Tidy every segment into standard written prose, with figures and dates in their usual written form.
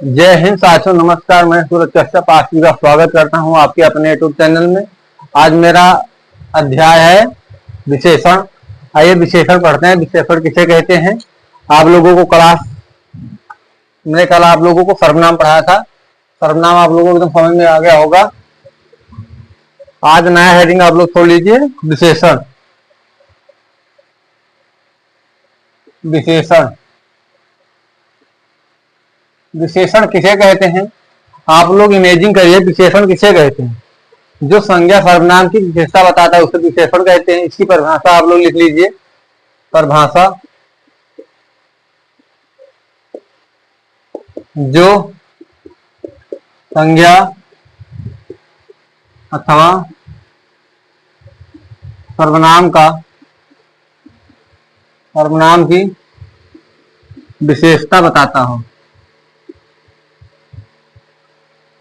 जय हिंद साथियों, नमस्कार। मैं सूरज कश्यप आप सभी का स्वागत करता हूं आपके अपने यूट्यूब चैनल में। आज मेरा अध्याय है विशेषण। आइए विशेषण पढ़ते हैं। विशेषण किसे कहते हैं? आप लोगों को कल आप लोगों को सर्वनाम पढ़ाया था। सर्वनाम आप लोगों को एकदम समझ में आ गया होगा। आज नया हेडिंग आप लोग छोड़ लीजिए, विशेषण। विशेषण विशेषण किसे कहते हैं? आप लोग इमेजिन करिए, विशेषण किसे कहते हैं? जो संज्ञा सर्वनाम की विशेषता बताता है उसे विशेषण कहते हैं। इसकी परिभाषा आप लोग लिख लीजिए। परिभाषा: जो संज्ञा अथवा सर्वनाम की विशेषता बताता हो।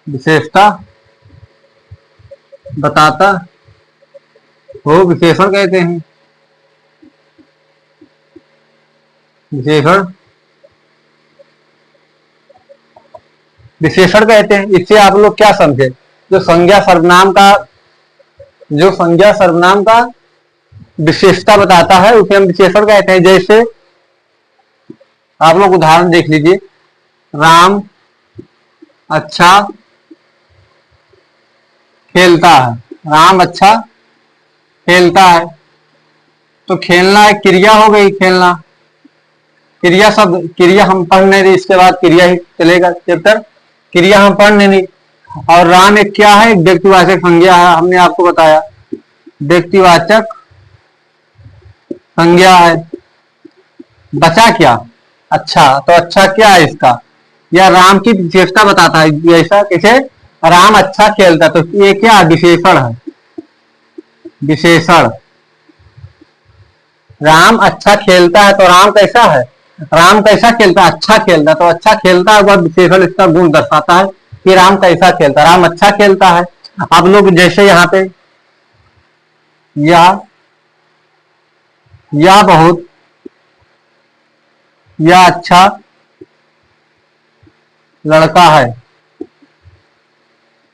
विशेषता बताता हो विशेषण कहते हैं। विशेषण कहते हैं। इससे आप लोग क्या समझे? जो संज्ञा सर्वनाम का विशेषता बताता है उसे हम विशेषण कहते हैं। जैसे आप लोग उदाहरण देख लीजिए। राम अच्छा खेलता है। राम अच्छा खेलता है। तो खेलना एक क्रिया हो गई। खेलना क्रिया हम पढ़ नहीं रही, इसके बाद क्रिया ही चलेगा चैप्टर। क्रिया हम पढ़ नहीं। और राम एक क्या है? एक व्यक्तिवाचक संज्ञा है। हमने आपको बताया व्यक्तिवाचक संज्ञा है। बचा क्या? अच्छा। तो अच्छा क्या है इसका? यह राम की विशेषता बताता है। जैसा कैसे? राम अच्छा खेलता, तो ये क्या? विशेषण है। विशेषण। राम अच्छा खेलता है तो राम कैसा है? राम कैसा खेलता है? अच्छा खेलता। तो अच्छा खेलता है वह विशेषण इसका गुण दर्शाता है कि राम कैसा खेलता है। राम अच्छा खेलता है। आप लोग जैसे यहाँ पे या बहुत या अच्छा लड़का है।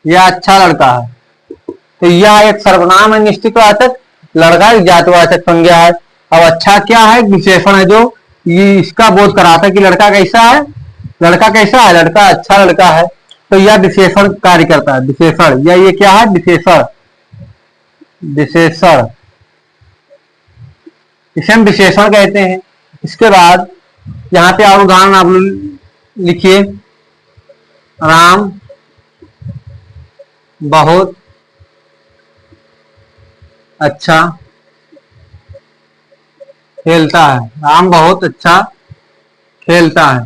यह अच्छा लड़का है। तो यह एक सर्वनाम है निश्चितवाचक। लड़का एक जातिवाचक संज्ञा है। अब अच्छा क्या है? विशेषण है जो ये इसका बोध कराता है कि लड़का कैसा है। लड़का कैसा है? लड़का अच्छा लड़का है। तो यह विशेषण कार्य करता है। विशेषण या ये क्या है? विशेषण। विशेषण इसे हम विशेषण कहते हैं। इसके बाद यहाँ पे और उदाहरण आप लिखिए। राम बहुत अच्छा खेलता है। राम बहुत अच्छा खेलता है।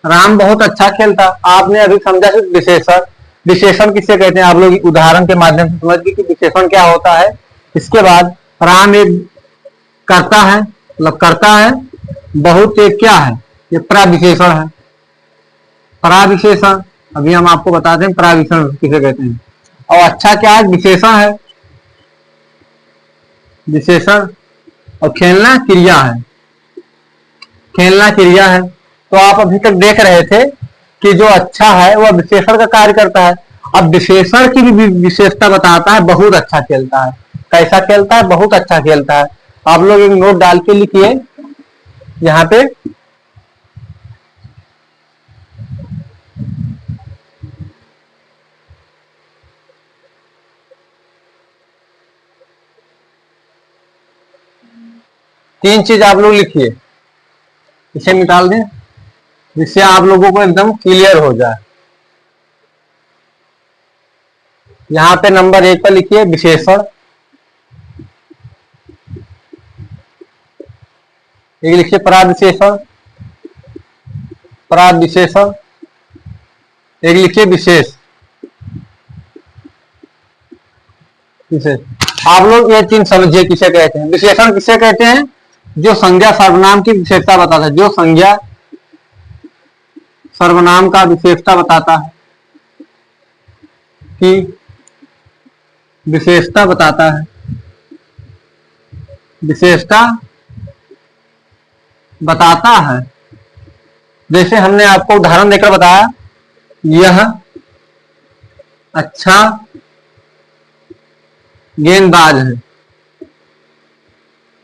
राम बहुत अच्छा खेलता। आपने अभी समझा कि विशेषण। विशेषण किसे कहते हैं? आप लोग उदाहरण के माध्यम से समझ गए कि विशेषण क्या होता है। इसके बाद राम एक करता है, मतलब करता है। बहुत एक क्या है? ये प्राविशेषण है। प्राविशेषण अभी हम आपको बताते हैं प्राविशेषण किसे कहते हैं। और अच्छा क्या है? विशेषण है। विशेषण। और खेलना क्रिया है। खेलना क्रिया है। तो आप अभी तक देख रहे थे कि जो अच्छा है वह विशेषण का कार्य करता है। अब विशेषण की भी विशेषता बताता है। बहुत अच्छा खेलता है। कैसा खेलता है? बहुत अच्छा खेलता है। आप लोग एक नोट डाल के लिखिए यहाँ पे। तीन चीज आप लोग लिखिए, इसे निकाल दें जिससे आप लोगों को एकदम क्लियर हो जाए। यहाँ पे नंबर 1 पर लिखिए विशेषण। एक लिखिए पराविशेषण। पराविशेषण। एक लिखिए विशेष। विशेष। आप लोग ये तीन समझिए किसे कहते हैं। विशेषण किसे कहते हैं? जो संज्ञा सर्वनाम की विशेषता बताता है। जो संज्ञा सर्वनाम का विशेषता बताता है कि विशेषता बताता है। विशेषता बताता है जैसे हमने आपको उदाहरण देकर बताया, यह अच्छा गेंदबाज है,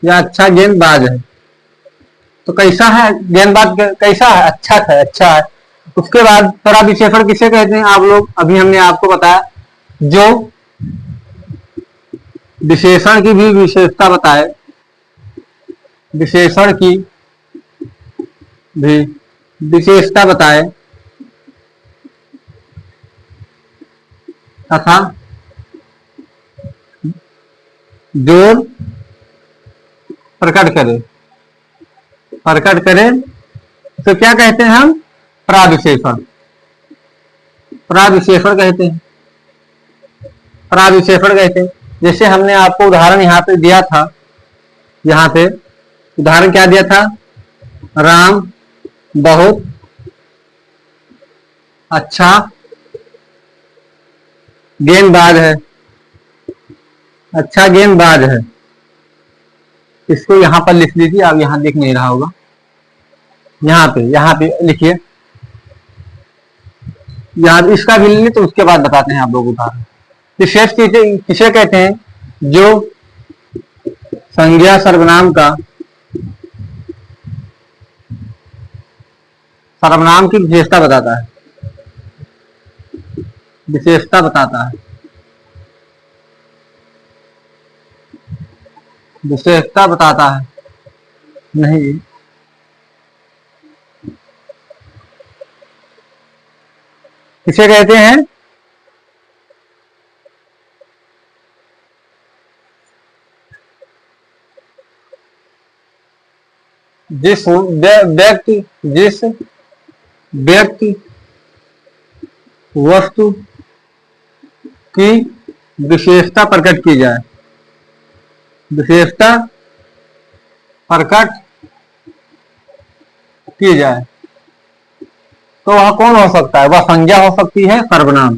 यह अच्छा गेंदबाज है। तो कैसा है गेंदबाज, कैसा है, अच्छा है, अच्छा है। उसके बाद परा विशेषण किसे कहते हैं आप लोग, अभी हमने आपको बताया, जो विशेषण की भी विशेषता बताए, विशेषण की भी विशेषता बताए तथा जोर प्रकट करे, प्रकट करे, तो क्या कहते हैं हम, प्राविशेषण, प्राविशेषण कहते हैं, प्राविशेषण कहते हैं। जैसे हमने आपको उदाहरण यहाँ पे दिया था, यहाँ पे उदाहरण क्या दिया था, राम बहुत अच्छा गेंदबाज है, अच्छा गेंदबाज है। इसको यहाँ पर लिख लीजिए, आप यहाँ दिख नहीं रहा होगा, यहाँ पे लिखिए, यहाँ इसका भी लीजिए, तो उसके बाद बताते हैं आप लोग उदाहरण। विशेष किसे कहते हैं, जो संज्ञा सर्वनाम का, सर्वनाम की विशेषता बताता है, विशेषता बताता है, विशेषता बताता है, नहीं, किसे कहते हैं, जिस व्यक्ति, जिस व्यक्ति वस्तु की विशेषता प्रकट की जाए, विशेषता प्रकट की जाए, तो वह कौन हो सकता है, वह संज्ञा हो सकती है, सर्वनाम,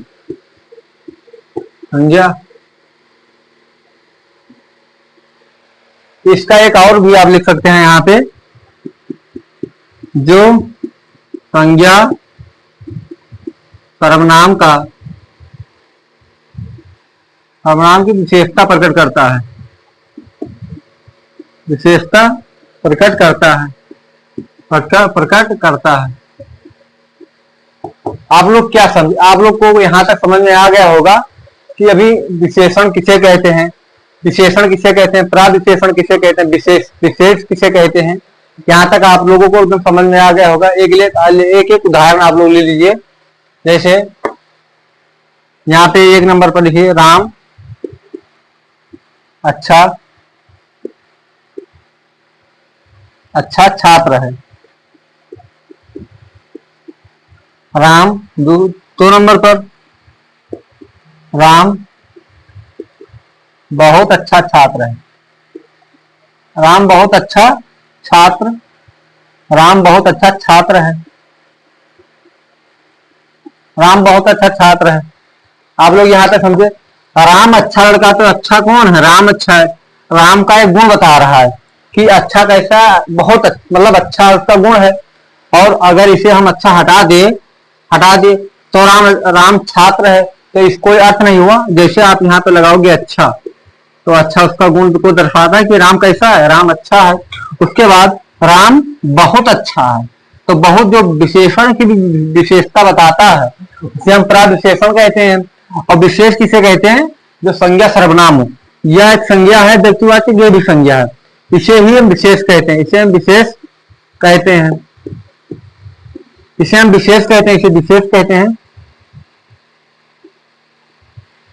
संज्ञा। इसका एक और भी आप लिख सकते हैं यहाँ पे, जो संज्ञा सर्वनाम का, सर्वनाम की विशेषता प्रकट करता है, विशेषता प्रकट करता है, प्रकट करता है। आप लोग क्या समझ, आप लोग को यहाँ तक समझ में आ गया होगा कि अभी विशेषण किसे कहते हैं, विशेषण किसे कहते हैं, प्राविशेषण किसे कहते हैं, विशेष विशेष किसे कहते हैं। यहाँ तक आप लोगों को एकदम समझ में आ गया होगा। एक एक उदाहरण आप लोग ले लीजिए। जैसे यहाँ पे 1 नंबर पर लिखिए, राम अच्छा अच्छा छात्र है। राम 2 नंबर पर, राम बहुत अच्छा छात्र है। राम बहुत अच्छा छात्र, राम बहुत अच्छा छात्र है, राम बहुत अच्छा छात्र है। आप लोग यहाँ तक समझे, राम अच्छा लड़का, तो अच्छा कौन है, राम अच्छा है। राम का एक गुण बता रहा है कि अच्छा कैसा, बहुत मतलब अच्छा उसका गुण है। और अगर इसे हम अच्छा हटा दे तो राम राम छात्र है, तो इसको कोई अर्थ नहीं हुआ। जैसे आप यहाँ पे लगाओगे अच्छा, तो अच्छा उसका गुण को दर्शाता है कि राम कैसा है, राम अच्छा है। उसके बाद राम बहुत अच्छा है, तो बहुत जो विशेषण की विशेषता बताता है उसे हम प्राविशेषण कहते हैं। और विशेष किसे कहते हैं, जो संज्ञा सर्वनाम हो, यह एक संज्ञा है, व्यक्तिवाची जो भी संज्ञा है, इसे ही हम विशेष कहते हैं, इसे हम विशेष कहते हैं, इसे हम विशेष कहते हैं, इसे विशेष कहते हैं,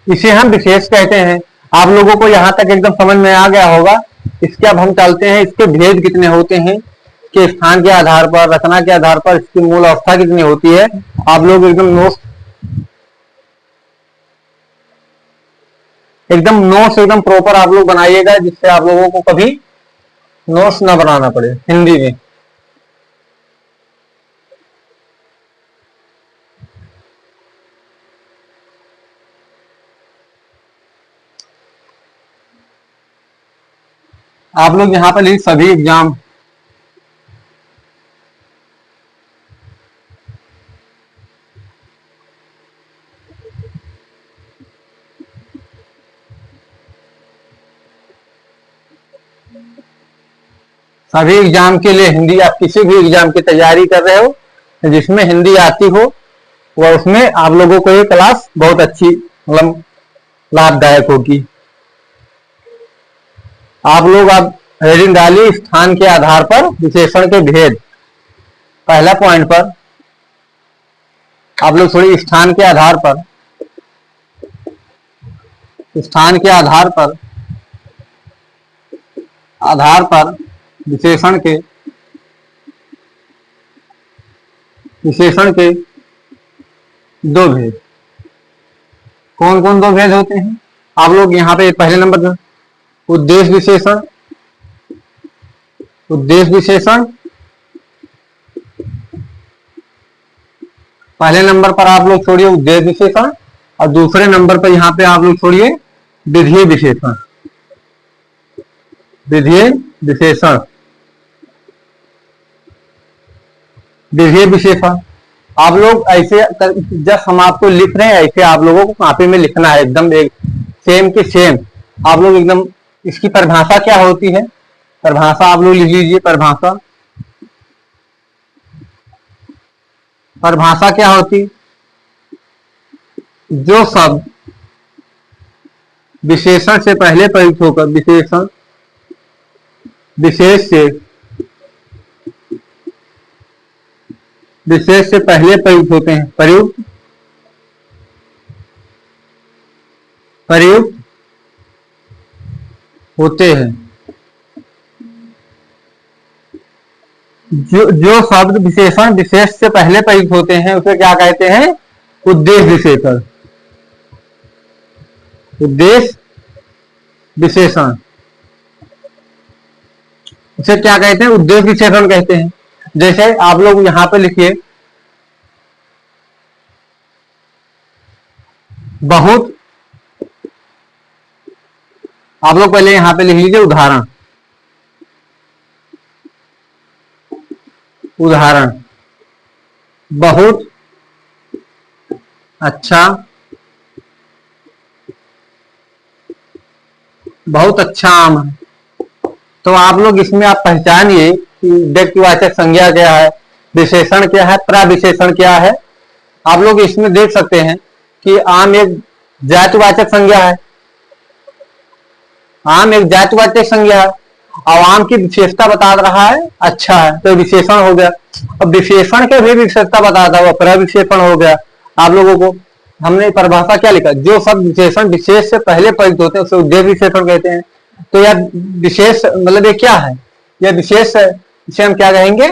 इसे हम विशेष कहते हैं। आप लोगों को यहाँ तक एकदम समझ में आ गया होगा। इसके अब हम चलते हैं, इसके भेद कितने होते हैं, के स्थान के आधार पर, रचना के आधार पर इसकी मूल अवस्था कितनी होती है। आप लोग एकदम नोट्स एकदम प्रॉपर आप लोग बनाइएगा, जिससे आप लोगों को कभी नोट्स ना बनाना पड़े हिंदी में। आप लोग यहाँ पर लिख, सभी एग्जाम सभी एग्जाम के लिए हिंदी, आप किसी भी एग्जाम की तैयारी कर रहे हो जिसमें हिंदी आती हो, वह उसमें आप लोगों को ये क्लास बहुत अच्छी मतलब लाभदायक होगी। आप लोग अब हेडिंग डालिए स्थान के आधार पर विशेषण के भेद। पहला पॉइंट पर आप लोग थोड़ी स्थान के आधार पर, स्थान के आधार पर विशेषण के दो भेद। कौन कौन दो भेद होते हैं? आप लोग यहाँ पे पहले नंबर पर उद्देश्य विशेषण, पहले नंबर पर आप लोग छोड़िए उद्देश्य विशेषण, और दूसरे नंबर पर यहाँ पे आप लोग छोड़िए विधेय विशेषण। विधेय विशेषण आप लोग ऐसे, जब हम आपको लिख रहे हैं ऐसे आप लोगों को कॉपी में लिखना है, एकदम एक सेम के सेम। आप लोग एकदम, इसकी परिभाषा क्या होती है, परिभाषा आप लोग लिख लीजिए। परिभाषा क्या होती? जो शब्द विशेषण से पहले प्रयुक्त होकर, विशेष से पहले प्रयुक्त होते हैं, प्रयुक्त होते हैं। जो शब्द विशेषण विशेष से पहले प्रयुक्त होते हैं उसे क्या कहते हैं? उद्देश्य विशेषण। उद्देश्य विशेषण उसे क्या कहते हैं? उद्देश्य विशेषण कहते हैं। जैसे आप लोग यहां पे लिखिए बहुत, आप लोग पहले यहां पे लिख लीजिए उदाहरण। बहुत अच्छा, बहुत अच्छा आम है। तो आप लोग इसमें आप पहचानिए कि व्यक्तिवाचक संज्ञा क्या है, विशेषण क्या है, प्रविशेषण क्या है। आप लोग इसमें देख सकते हैं कि आम एक जातिवाचक संज्ञा है, आम एक जातिवाचक संज्ञा है, और आम की विशेषता बता रहा है अच्छा है, तो विशेषण हो गया। अब विशेषण के भी विशेषता बताता है, प्रविशेषण हो गया। आप लोगों को हमने परिभाषा क्या लिखा? जो सब विशेषण विशेष से पहले प्रयुक्त होते हैं उसे उद्देश्य विशेषण कहते हैं। तो यह विशेष मतलब ये क्या है? यह विशेष है, इसे हम क्या कहेंगे?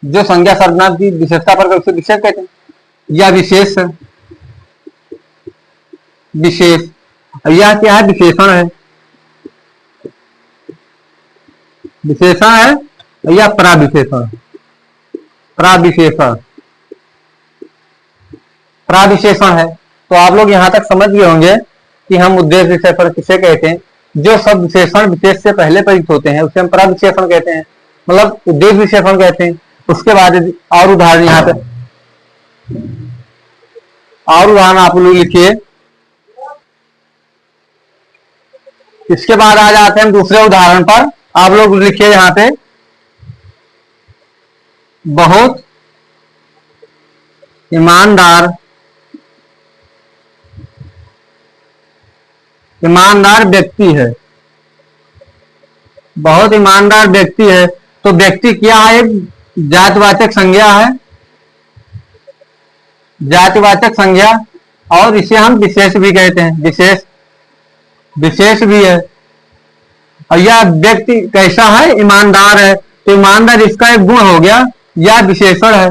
जो संज्ञा सर्वनाम की विशेषता पर उसे विशेष कहते हैं। यह विशेष है, यह क्या है? विशेषण है, या प्रविशेषण। प्रविशेषण है। तो आप लोग यहां तक समझ गए होंगे कि हम उद्देश्य विशेषण किसे कहते हैं? जो सब विशेषण विशेष से पहले प्रयुक्त होते हैं उसे हम प्रविशेषण कहते हैं, मतलब उद्देश्य विशेषण कहते हैं। उसके बाद और उदाहरण यहाँ पे, और उदाहरण आप लोग लिखिए। इसके बाद आ जाते हैं हम दूसरे उदाहरण पर। आप लोग लिखिए यहाँ पे बहुत ईमानदार व्यक्ति है। बहुत ईमानदार व्यक्ति है, तो व्यक्ति क्या है? एक जातिवाचक संज्ञा है, जातिवाचक संज्ञा, और इसे हम विशेष भी कहते हैं, विशेष भी है। और यह व्यक्ति कैसा है? ईमानदार है, तो ईमानदार इसका एक गुण हो गया, यह विशेषण है,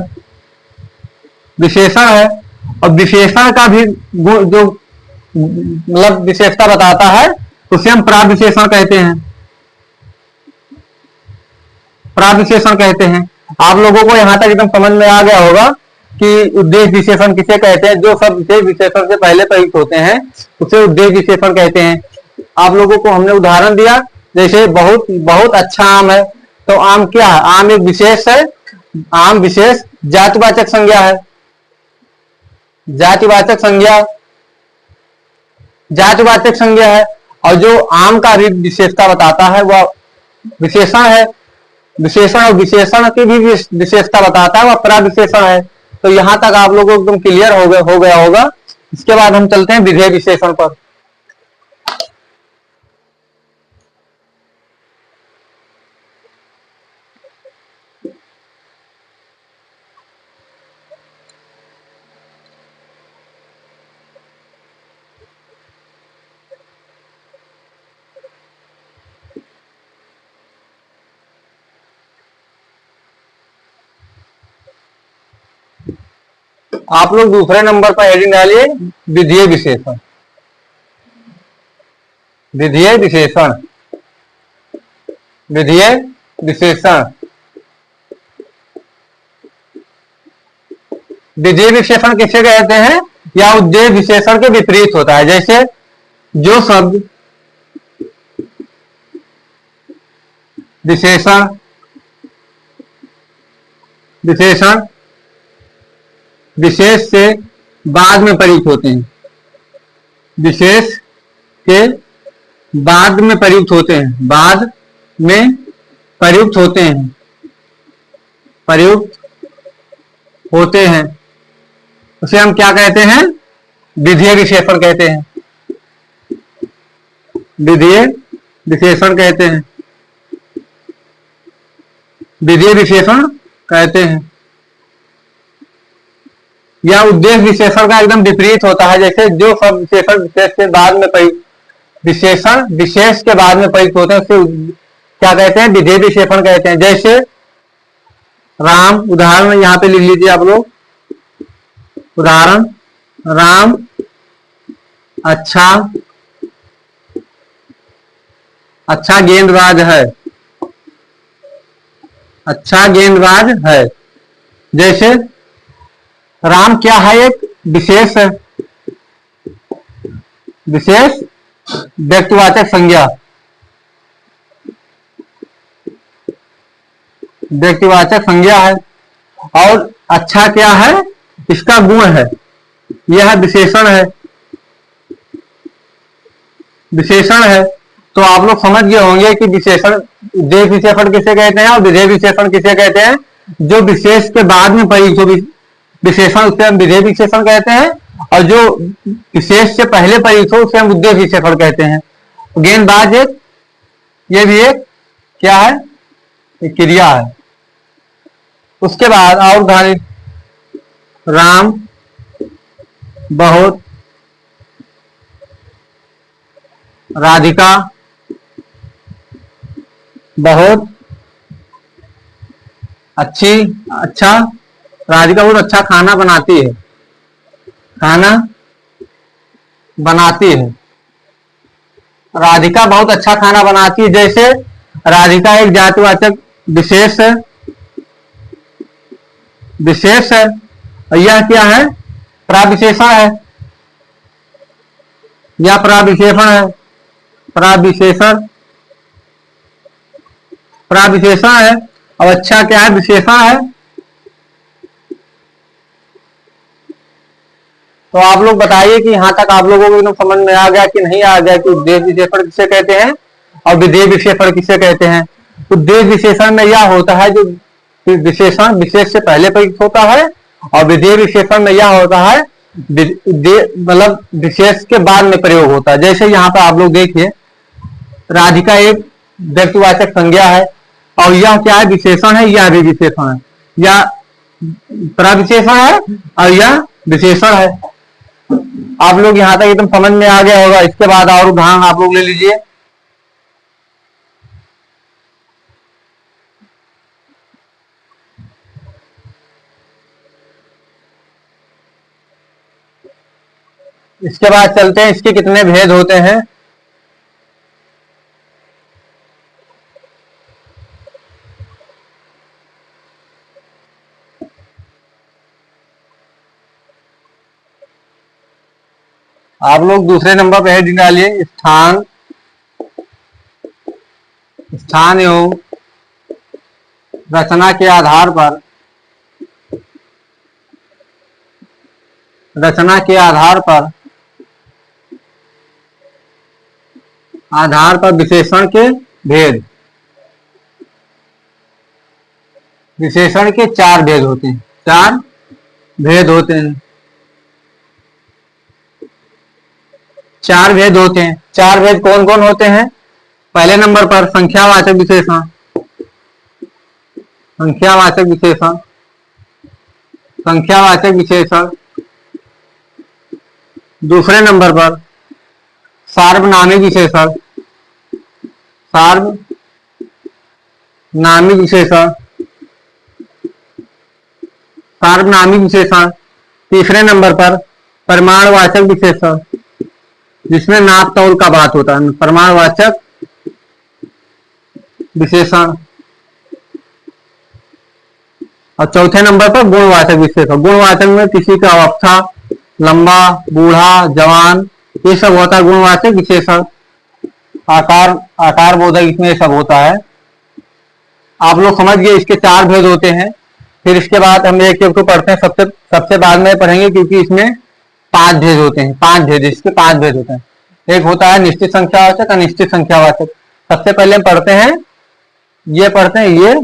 और विशेषण का भी गुण जो मतलब विशेषता बताता है उसे हम प्रविशेषण कहते हैं, आप लोगों को यहां तक एकदम समझ में आ गया होगा कि उद्देश्य विशेषण किसे कहते हैं? जो सब विशेष विशेषण से पहले प्रयुक्त होते हैं उसे उद्देश्य विशेषण कहते हैं। आप लोगों को हमने उदाहरण दिया, जैसे बहुत अच्छा आम है, तो आम क्या है? आम एक विशेष है, आम विशेष जातिवाचक संज्ञा है, जातिवाचक संज्ञा है। और जो आम का भी विशेषता बताता है वह विशेषण है, विशेषण और विशेषण की भी विशेषता बताता है, वह प्रविशेषण है। तो यहां तक आप लोगों को एकदम क्लियर हो गया होगा। इसके बाद हम चलते हैं विधेय विशेषण पर। आप लोग दूसरे नंबर पर हेडिंग डालिए विधेय विशेषण। विधेय विशेषण, विधेय विशेषण। विधेय विशेषण किसे कहते हैं? या उद्देश्य विशेषण के विपरीत होता है। जैसे जो शब्द विशेषण विशेषण विशेष से बाद में प्रयुक्त होते हैं, विशेष के बाद में प्रयुक्त होते हैं, बाद में प्रयुक्त होते हैं, प्रयुक्त होते हैं, उसे हम क्या कहते हैं? विधेय विशेषण कहते हैं। विधेय विशेषण कहते हैं, विधेय विशेषण कहते हैं। या उद्देश्य विशेषण का एकदम विपरीत होता है। जैसे जो शब्द विशेषण विशेष के बाद में विशेषण विशेष के बाद में प्रयुक्त होते हैं, उसे क्या कहते हैं? विधेय विशेषण कहते हैं। जैसे राम, उदाहरण यहाँ पे लिख लीजिए आप लोग। उदाहरण, राम अच्छा अच्छा गेंदबाज है, अच्छा गेंदबाज है। जैसे राम क्या है? एक विशेष है, विशेष व्यक्तिवाचक संज्ञा, व्यक्तिवाचक संज्ञा है। और अच्छा क्या है? इसका गुण है, यह विशेषण है, विशेषण है। तो आप लोग समझ गए होंगे कि विशेषण, उद्देश्य विशेषण किसे कहते हैं और विधेय विशेषण किसे कहते हैं। जो विशेष के बाद में प्रयुक्त विशेषण उसे हम विधेय विशेषण कहते हैं, और जो विशेष से पहले प्रयुक्त हो उसे हम उद्देश्य विशेषण कहते हैं। गेंदबाज एक, ये भी एक क्या है? एक क्रिया है। उसके बाद और उदाहरण, राम बहुत राधिका बहुत अच्छा राधिका बहुत अच्छा खाना बनाती है, खाना बनाती है। राधिका बहुत अच्छा खाना बनाती है। जैसे राधिका एक जातिवाचक विशेष है, विशेष है, और यह क्या है? प्रविशेषण है, यह प्रविशेषण है, प्रविशेषण, प्रविशेषण है। और अच्छा क्या है? विशेषण है। तो आप लोग बताइए कि यहां तक आप लोगों को एकदम समझ में आ गया कि नहीं आ गया कि उद्देश्य विशेषण किसे कहते हैं और विधेय विशेषण किसे कहते हैं। उद्देश्य विशेषण में यह होता है जो विशेषण विशेष से पहले प्रयुक्त होता है, और विधेय विशेषण में यह होता है मतलब विशेष के बाद में प्रयोग होता है। जैसे यहाँ पर आप लोग देखिए, राधिका एक व्यक्तिवाचक संज्ञा है, और यह क्या है? विशेषण है, यह भी विशेषण है, या प्रविशेषण है, और यह विशेषण है। आप लोग यहां तक एकदम समझ में आ गया होगा। इसके बाद और उदाहरण आप लोग ले लीजिए। इसके बाद चलते हैं, इसके कितने भेद होते हैं। आप लोग दूसरे नंबर पे हेडिंग डालिए, स्थान, स्थान एवं रचना के आधार पर, रचना के आधार पर विशेषण के भेद, विशेषण के चार भेद होते हैं, चार भेद होते हैं, चार भेद होते हैं। चार भेद कौन कौन होते हैं? पहले नंबर पर संख्यावाचक विशेषण, संख्यावाचक विशेषण, संख्यावाचक विशेषण। दूसरे नंबर पर सार्वनामिक विशेषण, सार्वनामिक विशेषण, सार्वनामिक विशेषण। तीसरे नंबर पर परिमाणवाचक विशेषण, जिसमें नाप तौल का बात होता है, परिमाणवाचक विशेषण। और चौथे नंबर पर गुणवाचक विशेषण। गुणवाचक में किसी का अवस्था, लंबा, बूढ़ा, जवान, ये सब होता है गुणवाचक विशेषण। आकार, आकार बोधक, इसमें ये सब होता है। आप लोग समझ गए इसके चार भेद होते हैं। फिर इसके बाद हम एक एक को पढ़ते हैं, सबसे सबसे बाद में पढ़ेंगे, क्योंकि इसमें पांच भेद होते हैं, पांच भेद, इसके पांच भेद होते हैं। एक होता है निश्चित संख्यावाचक, अनिश्चित संख्यावाचक। सबसे पहले हम पढ़ते हैं ये, पढ़ते हैं ये,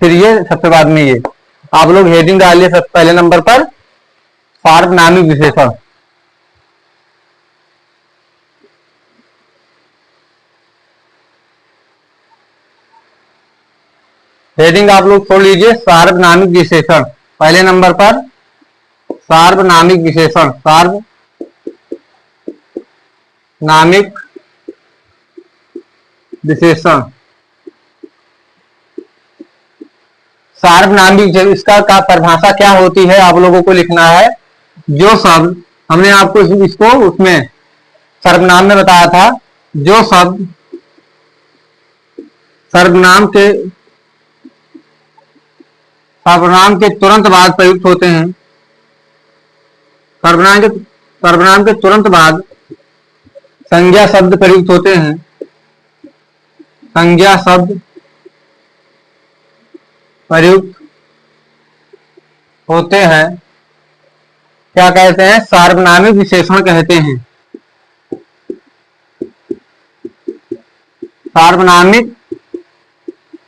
फिर ये, सबसे बाद में ये। आप लोग हेडिंग डालिए सबसे पहले नंबर पर सार्वनामिक विशेषण। हेडिंग आप लोग छोड़ लीजिए, सार्वनामिक विशेषण। पहले नंबर पर सार्वनामिक विशेषण, सार्वनामिक विशेषण। सार्वनामिक, इसका का परिभाषा क्या होती है आप लोगों को लिखना है। जो शब्द, हमने आपको इसको उसमें सर्वनाम में बताया था, जो शब्द सर्वनाम के तुरंत बाद प्रयुक्त होते हैं, सर्वनाम के तुरंत बाद संज्ञा शब्द प्रयुक्त होते हैं, संज्ञा शब्द प्रयुक्त होते हैं, क्या कहते हैं? सार्वनामिक विशेषण कहते हैं। सार्वनामिक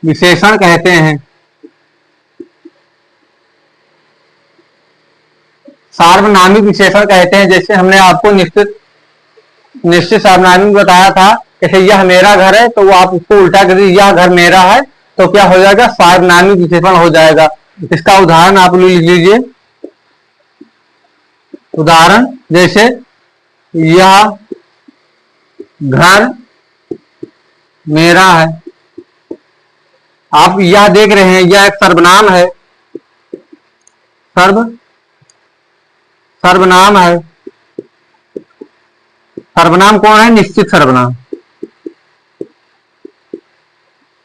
विशेषण कहते हैं। सार्वनामिक विशेषण कहते हैं, जैसे हमने आपको निश्चित सार्वनामिक बताया था। जैसे यह मेरा घर है, तो वो आप उसको उल्टा कर दीजिए, यह घर मेरा है, तो क्या हो जाएगा? सार्वनामिक विशेषण हो जाएगा। इसका उदाहरण आप लोग लिख लीजिए। उदाहरण जैसे यह घर मेरा है। आप यह देख रहे हैं, यह एक सर्वनाम है, सर्वनाम है। सर्वनाम कौन है? निश्चित सर्वनाम,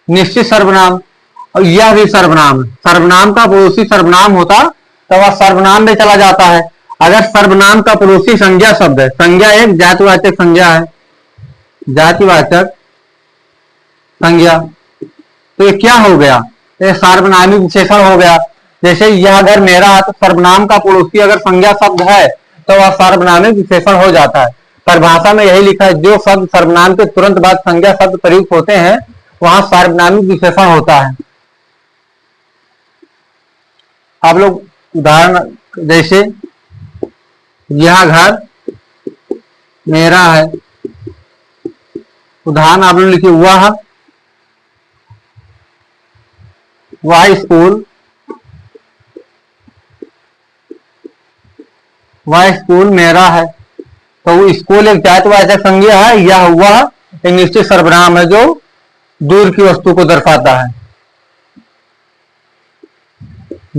निश्चित सर्वनाम। और यह भी सर्वनाम है। सर्वनाम का पड़ोसी सर्वनाम होता तो वह सर्वनाम में चला जाता है। अगर सर्वनाम का पड़ोसी संज्ञा शब्द है, संज्ञा एक जातिवाचक संज्ञा है, जातिवाचक संज्ञा, तो ये क्या हो गया? ये सार्वनामिक विशेषण हो गया। जैसे यह घर मेरा है, तो सर्वनाम का पड़ोसी अगर संज्ञा शब्द है तो वह सार्वनामिक विशेषण हो जाता है। परिभाषा में यही लिखा है, जो शब्द सर्वनाम के तुरंत बाद संज्ञा शब्द प्रयुक्त होते हैं वहां सार्वनामिक विशेषण होता है। आप लोग उदाहरण, जैसे यह घर मेरा है, उदाहरण आप लोग लिखिए, वह स्कूल, वह स्कूल मेरा है। तो वो स्कूल एक जातिवाचक संज्ञा है, यह वह एक निश्चित सर्वनाम है जो दूर की वस्तु को दर्शाता है।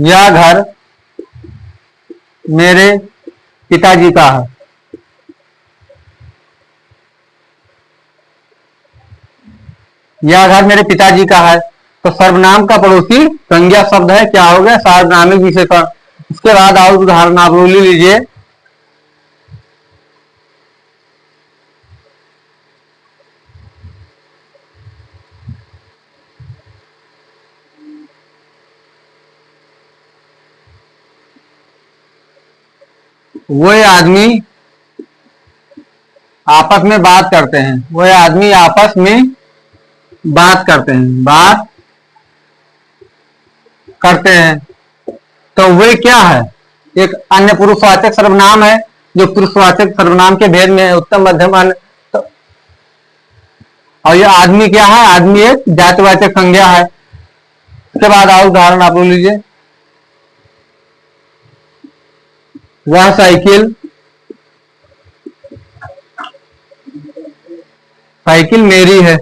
यह घर मेरे पिताजी का है। यह घर मेरे पिताजी का है, तो सर्वनाम का पड़ोसी संज्ञा शब्द है, क्या हो गया? सार्वनामिक विशेषण। उसके बाद और उदाहरण आप ले लीजिए। वो आदमी आपस में बात करते हैं, वो आदमी आपस में बात करते हैं, बात करते हैं, तो वे क्या है? एक अन्य पुरुषवाचक सर्वनाम है, जो पुरुषवाचक सर्वनाम के भेद में है, उत्तम मध्यम अन्य। तो और ये आदमी क्या है? आदमी एक जातिवाचक संज्ञा है। उसके बाद और उदाहरण आप लोग लीजिए। वह साइकिल, साइकिल मेरी है।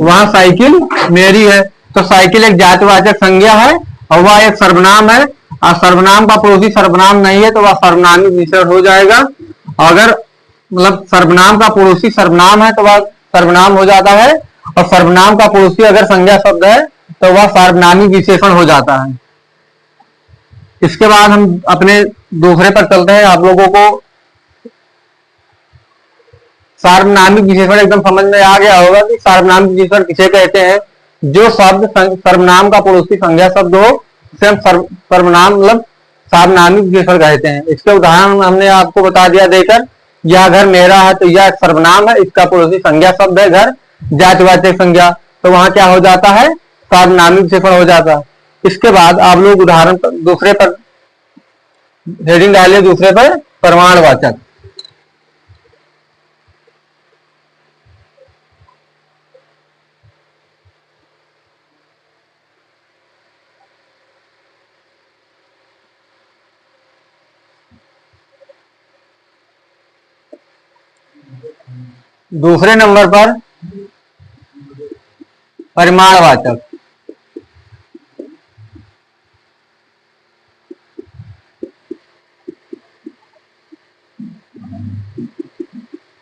वह साइकिल मेरी है। तो साइकिल एक जातिवाचक संज्ञा है और वह एक सर्वनाम है, और सर्वनाम का पड़ोसी सर्वनाम नहीं है तो वह सर्वनामी विशेषण हो जाएगा। अगर मतलब सर्वनाम का पड़ोसी सर्वनाम है तो वह सर्वनाम हो जाता है, और सर्वनाम का पड़ोसी अगर संज्ञा शब्द है तो वह सर्वनामी विशेषण हो जाता है। इसके बाद हम अपने दूसरे पर चलते हैं। आप लोगों को सार्वनामिक विशेषण एकदम समझ में आ गया होगा कि सार्वनामिक विशेषण किसे कहते हैं। जो शब्द सर्वनाम का पड़ोसी संज्ञा शब्द हो उसे हम सर्वनाम मतलब सार्वनामिक विशेषण कहते हैं। इसके उदाहरण हमने आपको बता दिया देकर, यह घर मेरा है, तो यह सर्वनाम है, इसका पड़ोसी संज्ञा शब्द है घर, जातिवाचक संज्ञा, तो वहां क्या हो जाता है? सार्वनामिक विशेषण हो जाता है। इसके बाद आप लोग उदाहरण दूसरे पर हेडिंग डालिए, दूसरे पर प्रमाणवाचक। दूसरे नंबर पर परिमाणवाचक।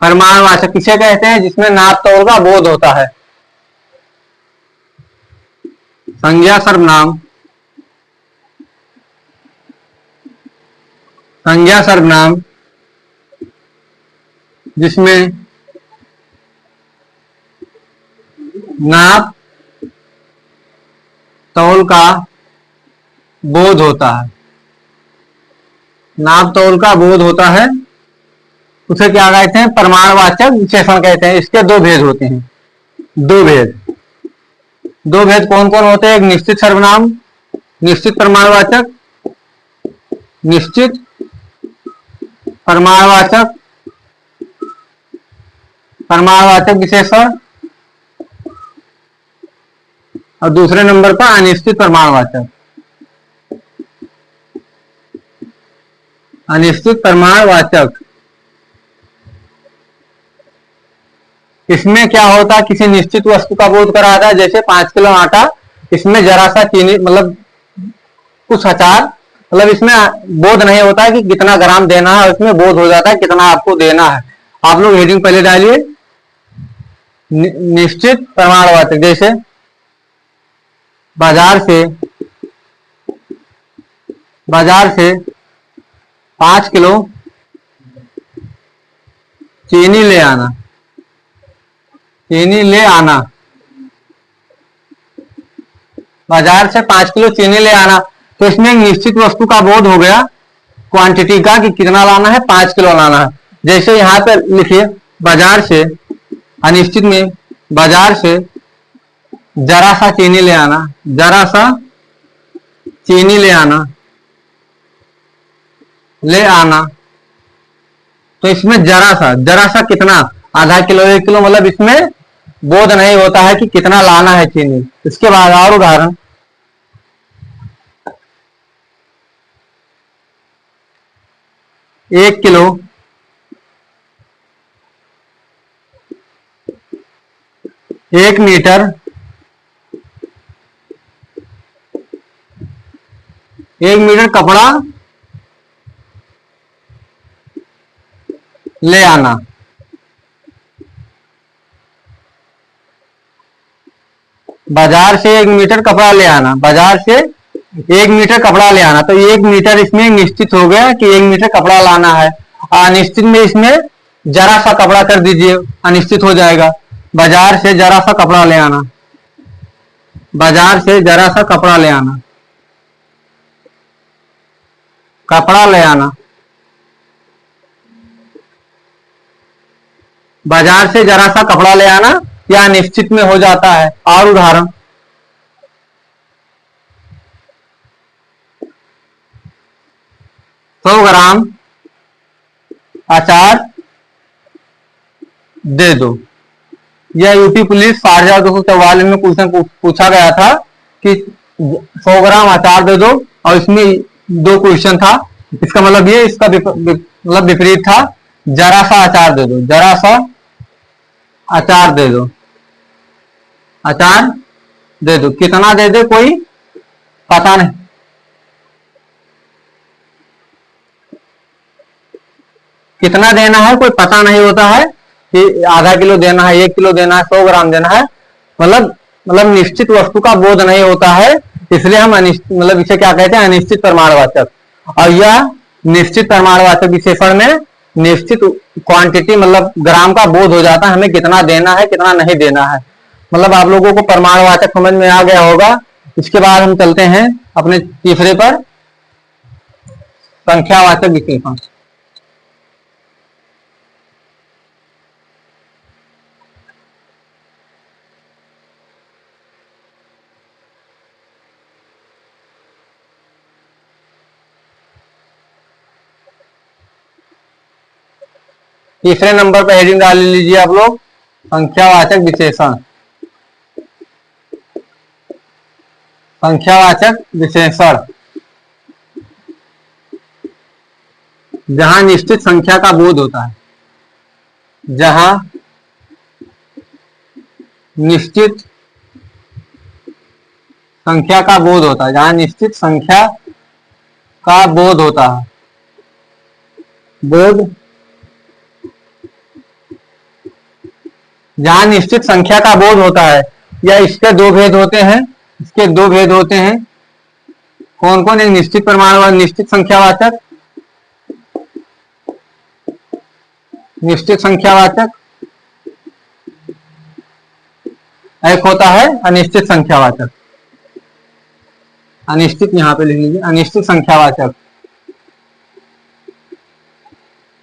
परिमाणवाचक किसे कहते हैं? जिसमें नाप तौल का बोध होता है। संज्ञा सर्वनाम, संज्ञा सर्वनाम जिसमें नाप तौल का बोध होता है, नाप तौल का बोध होता है, उसे क्या कहते हैं? प्रमाणवाचक विशेषण कहते हैं। इसके दो भेद होते हैं, दो भेद। दो भेद कौन कौन होते हैं? एक निश्चित सर्वनाम, निश्चित प्रमाणवाचक, निश्चित प्रमाणवाचक, प्रमाणवाचक विशेषण, और दूसरे नंबर पर अनिश्चित प्रमाणवाचक। अनिश्चित प्रमाणवाचक, इसमें क्या होता है? किसी निश्चित वस्तु का बोध कराता है, जैसे 5 किलो आटा, इसमें जरा सा चीनी मतलब कुछ अचार, मतलब इसमें बोध नहीं होता है कि कितना ग्राम देना है, इसमें बोध हो जाता है कितना आपको देना है। आप लोग हेडिंग पहले डालिए, निश्चित प्रमाणवाचक। जैसे बाजार से 5 किलो चीनी ले आना, चीनी ले आना, बाजार से 5 किलो चीनी ले आना। तो इसमें एक निश्चित वस्तु का बोध हो गया, क्वांटिटी का, कि कितना लाना है? 5 किलो लाना है। जैसे यहां पर लिखिए, बाजार से, अनिश्चित में बाजार से जरा सा चीनी ले आना, जरा सा चीनी ले आना, ले आना। तो इसमें जरा सा कितना? आधा किलो, 1 किलो, मतलब इसमें बोध नहीं होता है कि कितना लाना है चीनी। इसके बाद और उदाहरण, 1 किलो 1 मीटर, 1 मीटर कपड़ा ले आना। बाजार से 1 मीटर कपड़ा ले आना, बाजार से 1 मीटर कपड़ा ले आना। तो 1 मीटर इसमें निश्चित हो गया कि 1 मीटर कपड़ा लाना है। अनिश्चित में इसमें जरा सा कपड़ा कर दीजिए, अनिश्चित हो जाएगा। बाजार से जरा सा कपड़ा ले आना, बाजार से जरा सा कपड़ा ले आना, कपड़ा ले आना। बाजार से जरा सा कपड़ा ले आना या निश्चित में हो जाता है। और उदाहरण, 100 ग्राम अचार दे दो। यह यूपी पुलिस 6244 में क्वेश्चन पूछा गया था कि 100 ग्राम अचार दे दो, और इसमें दो क्वेश्चन था। इसका मतलब ये, इसका मतलब विपरीत था, जरा सा अचार दे दो, जरा सा अचार दे दो, अचार दे दो। कितना दे दे कोई पता नहीं, कितना देना है कोई पता नहीं होता है कि आधा किलो देना है, 1 किलो देना है, 100 ग्राम देना है, मतलब निश्चित वस्तु का बोध नहीं होता है, इसलिए हम मतलब इसे क्या कहते हैं, अनिश्चित प्रमाणवाचक। और यह निश्चित प्रमाणवाचक विशेषण में निश्चित क्वांटिटी मतलब ग्राम का बोध हो जाता है, हमें कितना देना है कितना नहीं देना है। मतलब आप लोगों को प्रमाणवाचक समझ में आ गया होगा। इसके बाद हम चलते हैं अपने तीसरे पर, संख्यावाचक विशेषण। तीसरे नंबर पर हेडिंग डाल लीजिए आप लोग, संख्यावाचक विशेषण। संख्यावाचक विशेषण जहां निश्चित संख्या का बोध होता है, जहां निश्चित संख्या का बोध होता है, जहां निश्चित संख्या का बोध होता है, बोध, जहां निश्चित संख्या का बोध होता है, या इसके दो भेद होते हैं, इसके दो भेद होते हैं। कौन कौन? एक निश्चित प्रमाणवाचक, निश्चित संख्यावाचक, निश्चित संख्यावाचक, एक होता है अनिश्चित संख्यावाचक। अनिश्चित यहां पे लिख लीजिए, अनिश्चित संख्यावाचक,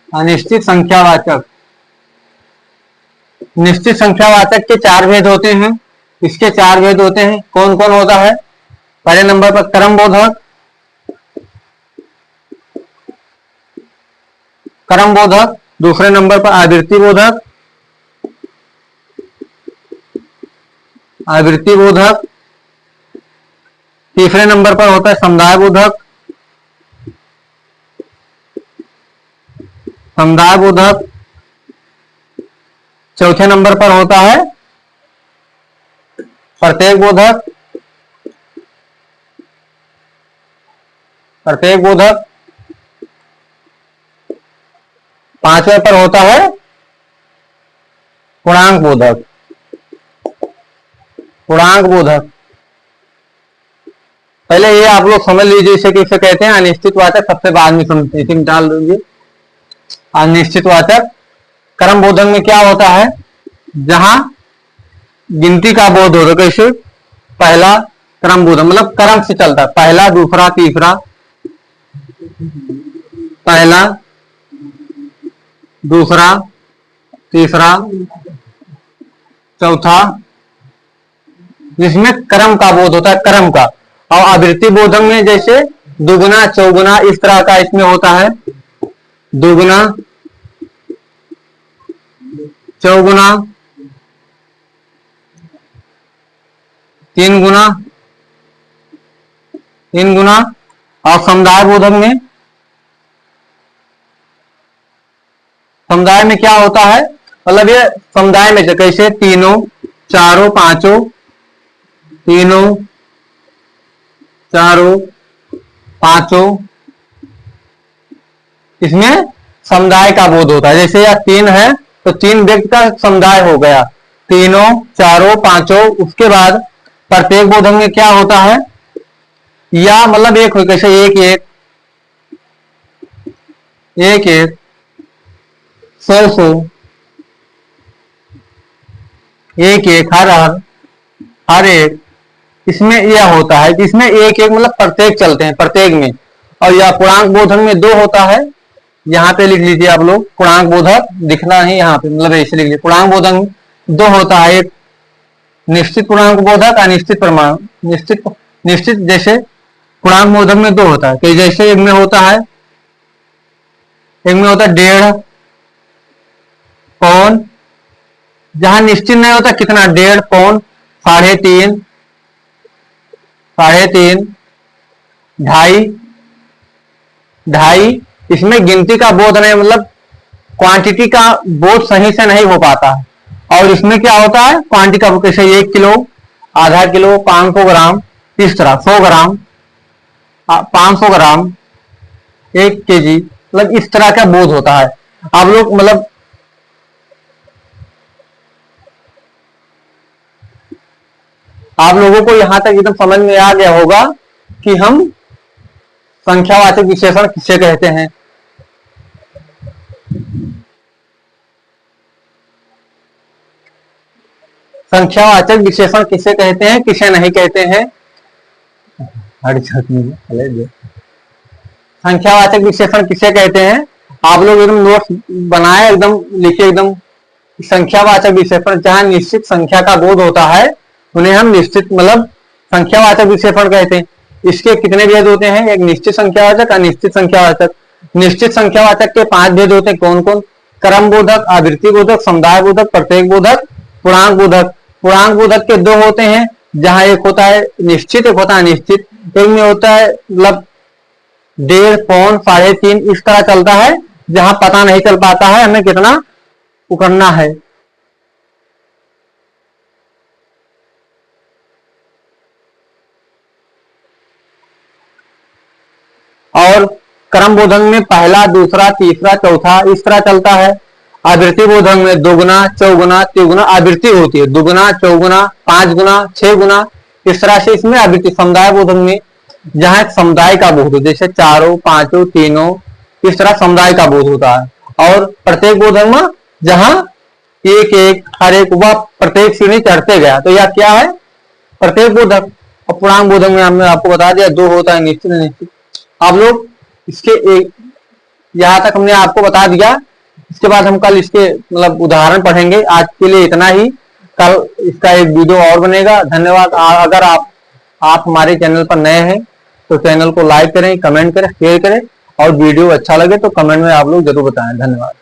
अनिश्चित संख्यावाचक। निश्चित संख्यावाचक के चार भेद होते हैं, इसके चार भेद होते हैं। कौन कौन होता है? पहले नंबर पर क्रम बोधक, क्रम बोधक। दूसरे नंबर पर आवृत्ति बोधक, आवृत्ति बोधक। तीसरे नंबर पर होता है समुदाय बोधक, समुदाय बोधक। चौथे नंबर पर होता है प्रत्येक बोधक, प्रत्येक बोधक। पांचवें पर होता है पूर्णांक बोधक, पूर्णांक बोधक। पहले ये आप लोग समझ लीजिए इसे किसे कहते हैं, अनिश्चित वाचक। सबसे बाद में समझते हैं, डाल दीजिए। अनिश्चित वाचक क्रम बोधन में क्या होता है? जहां गिनती का बोध होता है। कैसे? पहला क्रम बोधन मतलब क्रम से चलता है, पहला दूसरा तीसरा, पहला दूसरा तीसरा चौथा, जिसमें क्रम का बोध होता है, क्रम का। और आवृत्ति बोधन में जैसे दुगुना चौगुना इस तरह का इसमें होता है, दुगुना चौगुना तीन गुना, तीन गुना। और समुदाय बोधन में, समुदाय में क्या होता है? मतलब ये समुदाय में कैसे तीनों चारों पांचों, तीनों चारों पांचों, इसमें समुदाय का बोध होता है। जैसे यह तीन है तो तीन व्यक्ति का समुदाय हो गया, तीनों चारों पांचों। उसके बाद प्रत्येक बोधन में क्या होता है? या मतलब एक हो, कैसे एक एक, एक एक, सौ सौ, एक एक, हर हर, हर एक। इसमें यह होता है कि इसमें एक एक मतलब प्रत्येक चलते हैं, प्रत्येक में। और यह पूर्णांक बोधन में दो होता है। यहाँ पे लिख लीजिए आप लोग, पूर्णांक बोधक दिखना है यहाँ पे, मतलब ऐसे लिख लीजिए। पूर्णांक बोधन दो होता है, एक निश्चित पूर्णांक बोधक, अनिश्चित प्रमाण, निश्चित, निश्चित। जैसे पूर्णांक बोधक में दो होता है, कि जैसे एक में होता है एक में होता है 1.5, पौन, जहां निश्चित नहीं होता कितना, 1.5, पौन, 3.5, 3.5, 2.5, 2.5, इसमें गिनती का बोध नहीं, मतलब क्वांटिटी का बोध सही से नहीं हो पाता है। और इसमें क्या होता है, क्वांटिटी का, कैसे 1 किलो, आधा किलो, 500 ग्राम, इस तरह 100 ग्राम, 500 ग्राम, 1 केजी, मतलब इस तरह का बोध होता है। आप लोग मतलब आप लोगों को यहां तक एकदम समझ में आ गया होगा कि हम संख्यावाचक विशेषण किसे कहते हैं। संख्यावाचक विशेषण किसे कहते हैं, किसे नहीं कहते हैं। संख्यावाचक विशेषण किसे कहते हैं, आप लोग एकदम नोट्स बनाए, एकदम लिखे, एकदम संख्यावाचक विशेषण जहां निश्चित संख्या का बोध होता है उन्हें हम निश्चित मतलब संख्यावाचक विशेषण कहते हैं। इसके कितने भेद होते हैं, एक निश्चित संख्यावाचक, अनिश्चित संख्यावाचक। निश्चित संख्यावाचक के 5 भेद होते हैं, कौन कौन, क्रम बोधक, आवृत्ति बोधक, समुदाय बोधक, प्रत्येक बोधक, पूर्णांक बोधक। पूर्णांक बोधक के 2 होते हैं, जहां एक होता है निश्चित, एक होता है अनिश्चित। एक में होता है मतलब 1.5, पौन, 3.5, इस तरह चलता है, जहां पता नहीं चल पाता है हमें कितना करना है। और क्रम बोधक में पहला, दूसरा, तीसरा, चौथा, इस तरह चलता है। आवृत्ति बोधक में 2 गुना, 4 गुना, 3 गुना आवृत्ति होती है, 2 गुना, 4 गुना, 5 गुना, 6 गुना, इस तरह से इसमें आवृत्ति। समुदाय बोधक में जहां समुदाय का बोध हो, जैसे 4, 5, 3, इस तरह समुदाय का बोध होता है। और प्रत्येक बोधक में जहां एक एक हर एक वह प्रत्येक सीढ़ी चढ़ते गया, तो यह क्या है, प्रत्येक बोधक। और पूर्णांक बोधक में हमने आपको बता दिया 2 होता है, निश्चित निश्चित। आप लोग इसके एक यहां तक हमने आपको बता दिया। इसके बाद हम कल इसके मतलब उदाहरण पढ़ेंगे। आज के लिए इतना ही, कल इसका एक वीडियो और बनेगा। धन्यवाद। अगर आप हमारे चैनल पर नए हैं तो चैनल को लाइक करें, कमेंट करें, शेयर करें, और वीडियो अच्छा लगे तो कमेंट में आप लोग जरूर बताएं। धन्यवाद।